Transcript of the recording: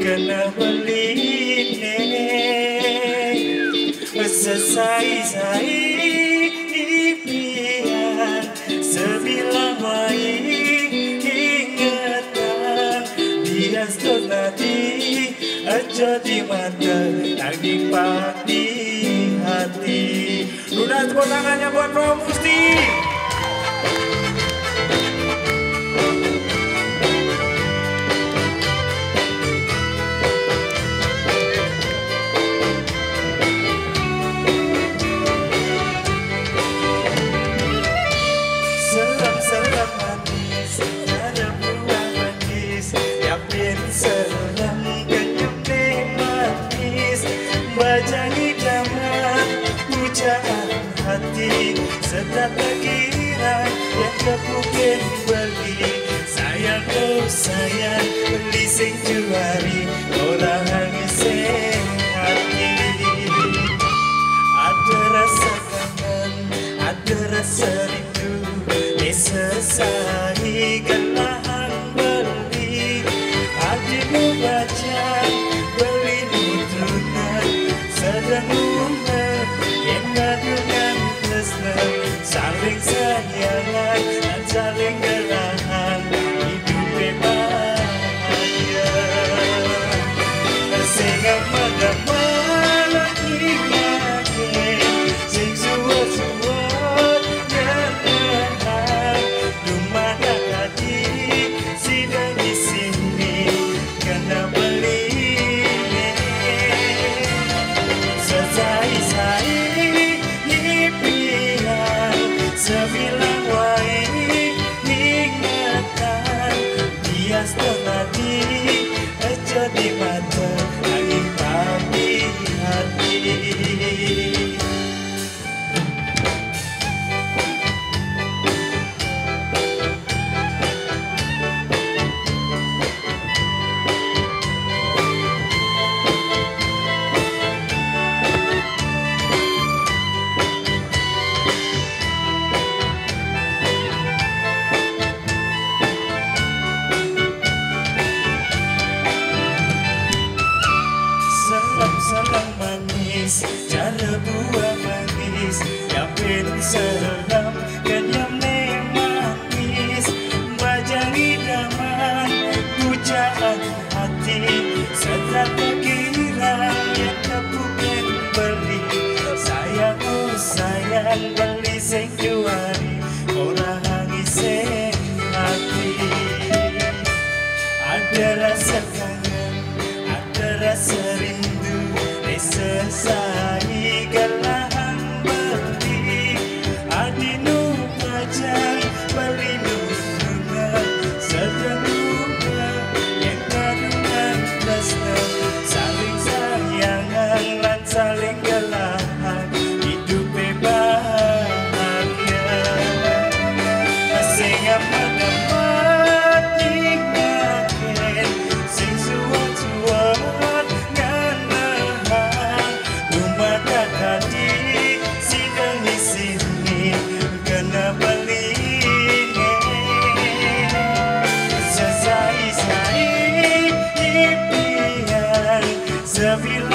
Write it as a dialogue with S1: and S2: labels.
S1: kena beline sesai-sai impian sebilang baik ingatan bias tadi aja di mata tanging pati hati. Udah tepuk tangannya buat Bro Musti. Selam manis, ada buah manis, yapin selam kenyum manis, bajani daman, pujaan hati, sedap pikiran yang kepukin beli, sayang oh sayang, beli sing juari, orang hangising hati. Ada rasa kangen, ada rasa rindu, sesai gelahan beli adimu baca beli nutunan sedang umur yang dengan tresna saling sayangan dan saling gelahan hidup bahagia sehingga madamala ingatkan sing suat-suat sebilang wae ingatan bias tadi aja di mata angin pagi hati. Salam manis, cara buah manis, yapin selam kenyam manis, bajani daman, pujaan hati, sedap pikiran yang kepukin beli, sayang oh sayang beli sing juari, orang hangising hati. Ada rasa kangen, ada rasa rindu, sesai gelahan beli adinu pajang beli nutunan sedang lupa yang kandungan tresna saling sayangan dan saling gelahan hidup bahagia sehingga pada mati makin sing suat-suat Sevilla